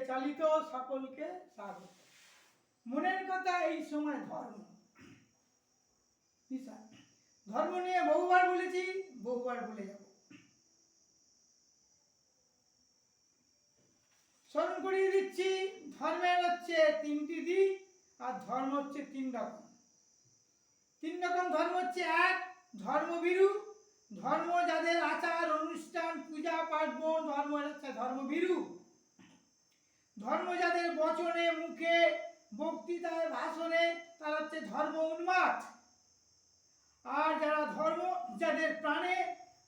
চালিত সকলকে স্বাগত। মনের কথা এই সময় ধর্ম ধর্ম নিয়ে বহুবার বলেছি, বহুবার বলে যাব। স্মরণ করিয়ে দিচ্ছি, ধর্মের হচ্ছে তিনটি দিক, আর ধর্ম হচ্ছে তিন রকম। তিন রকম ধর্ম হচ্ছে: এক, ধর্মভীরু। ধর্ম যাদের আচার অনুষ্ঠান পূজা পার্বণ ধর্ম হচ্ছে ধর্মভীরু। ধর্ম যাদের বচনে মুখে বক্তৃতায় ভাষণে তারা হচ্ছে ধর্ম উন্মাদ। আর যারা ধর্ম যাদের প্রাণে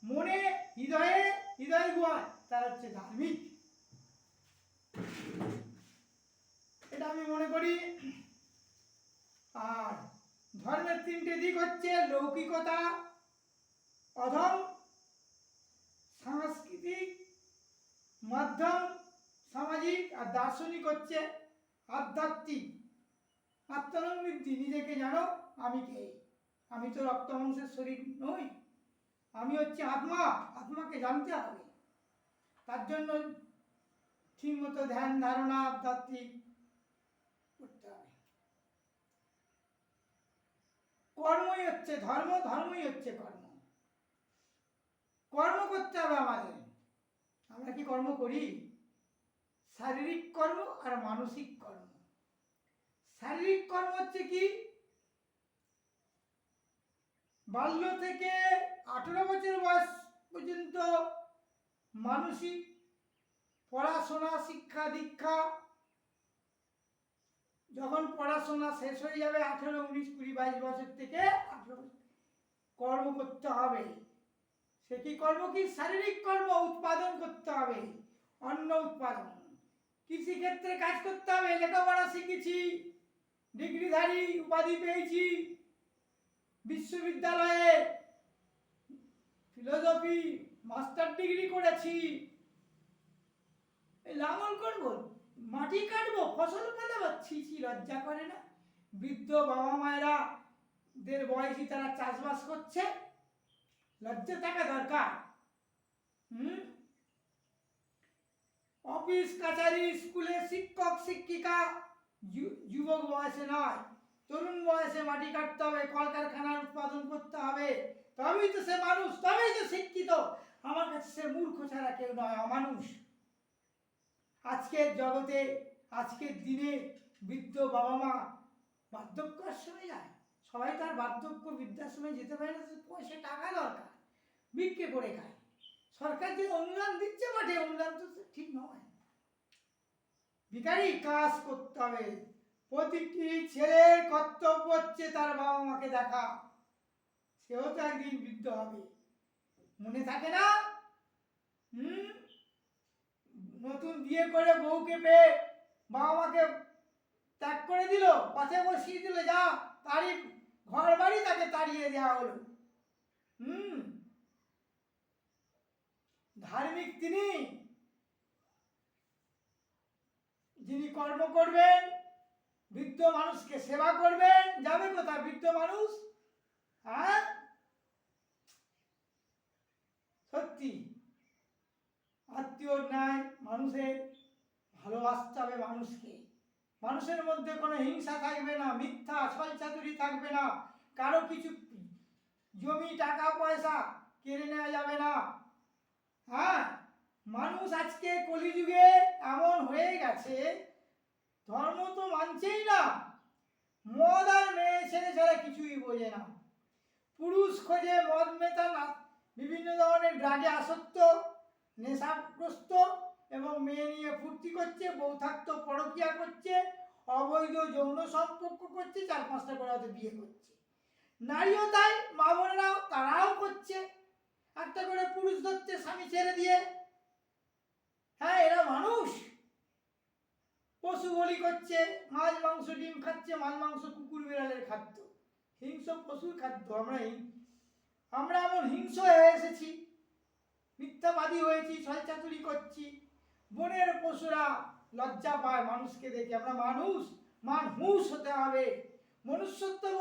মনে হৃদয় গুহায় তারা হচ্ছে ধার্মিক। এটা আমি মনে করি। আর ধর্মের তিনটে দিক হচ্ছে লৌকিকতা, অধম, সাংস্কৃতিক, মধ্যম, সামাজিক, আর দার্শনিক হচ্ছে আধ্যাত্মিক। আত্মানুবৃত্তি, নিজেকে জানো আমি কে। আমি তো রক্ত মাংসের শরীর নই, আমি হচ্ছে আত্মা। আত্মাকে জানতে হবে, তার জন্য ঠিক মতো ধ্যান ধারণা আধ্যাত্মিক করতে হবে। কর্মই হচ্ছে ধর্ম, ধর্মই হচ্ছে কর্ম। কর্ম করতে হবে আমাদের। আমরা কি কর্ম করি? শারীরিক কর্ম আর মানসিক কর্ম। শারীরিক কর্ম হচ্ছে কি? বাল্য থেকে 18 বছর বয়স পর্যন্ত মানসিক পড়াশোনা, শিক্ষা দীক্ষা। যখন পড়াশোনা শেষ হয়ে যাবে 18, 19, 20, 22 বছর থেকে 18 বছর কর্ম করতে হবে। সে কি কর্ম? কি শারীরিক কর্ম। উৎপাদন করতে হবে, অন্ন উৎপাদন। কৃষিক্ষেত্রে কাজ করতে হবে। লেখাপড়া শিখেছি, ডিগ্রিধারী, উপাধি পেয়েছি, বিশ্ববিদ্যালয়ে ফিলোসফি মাস্টার ডিগ্রি করেছি। লাঙল করবো, মাটি কাটবো, ফসল ফলাবো, ছি, লজ্জা করে না? বৃদ্ধ বাবা মায়েরা দের বয়সী তারা চাষবাস করছে, লজ্জা থাকা দরকার। অফিস কাছারি স্কুলে শিক্ষক শিক্ষিকা যুবক বয়সে নয়, তরুণ বয়সে মাটি কাটতে হবে, কলকারখানার উৎপাদন করতে হবে। তবেই তো সে মানুষ, তবেই তো শিক্ষিত। আমার কাছে সে মূর্খ ছাড়া কেউ নয়, অমানুষ। আজকের জগতে, আজকের দিনে বৃদ্ধ বাবা মা বার্ধক্য আশ্রমে যায়। সবাই তার বার্ধক্য বৃদ্ধাশ্রমে যেতে পারে না, পয়সা টাকা দরকার, ভিক্ষে করে খায়। সরকার যে অনুদান দিচ্ছে মাঠে, অনুদান তো ঠিক নয়। ভিখারি কাজ করতে হবে। প্রতিটি ছেলের কর্তব্য হচ্ছে তার বাবা মাকে দেখা। সেও তো একদিন বৃদ্ধ হবে, মনে থাকে না? নতুন বিয়ে করে বউকে পেয়ে বাবা মাকে ত্যাগ করে দিল, পাশে বসিয়ে দিল, যা তারই ঘর বাড়ি তাকে তাড়িয়ে দেওয়া হলো। ধার্মিক তিনি, যিনি কর্ম করবেন, বৃদ্ধ মানুষকে সেবা করবেন। যাবে কোথায় বৃদ্ধ মানুষ? হ্যাঁ, সত্যি আত্মীয় ন্যায় মানুষের ভালোবাসতে হবে। মানুষকে, মানুষের মধ্যে কোনো হিংসা থাকবে না, মিথ্যা ছলচাতুরি থাকবে না, কারো কিছু জমি টাকা পয়সা কেড়ে নেওয়া যাবে না। হ্যাঁ, মানুষ আজকে কলিযুগে এমন হয়ে গেছে, ধর্ম তো মানছেই না, মদ আর মেয়ে ছেলে ছাড়া কিছুই বোঝে না। পুরুষ খোঁজে মদ মেতা না, বিভিন্ন ধরনের ড্রাগে আসক্ত, নেশাগ্রস্ত, এবং মেয়ে নিয়ে ফুর্তি করছে, বউ থাকতো পরকিয়া করছে, অবৈধ যৌন সম্পর্ক করছে, 4-5টা করে হয়তো বিয়ে করছে। নারীও তাই, মা বোনেরাও তারাও করছে, একটা করে পুরুষ ধরছে স্বামী ছেড়ে দিয়ে। হ্যাঁ, এরা মানুষ। পশু বলি করছে, মাছ মাংস ডিম খাচ্ছে, মাছ মাংস কুকুর বিড়ালের খাদ্য, হিংস্র পশুর খাদ্য। আমরা এমন হিংস্র হয়ে এসেছি, মিথ্যাবাদী হয়েছি, ছলচাতুরি করছি। বনের পশুরা লজ্জা পায় মানুষকে দেখে। আমরা মানুষ, মানুষ হতে হবে, মনুষ্যত্ব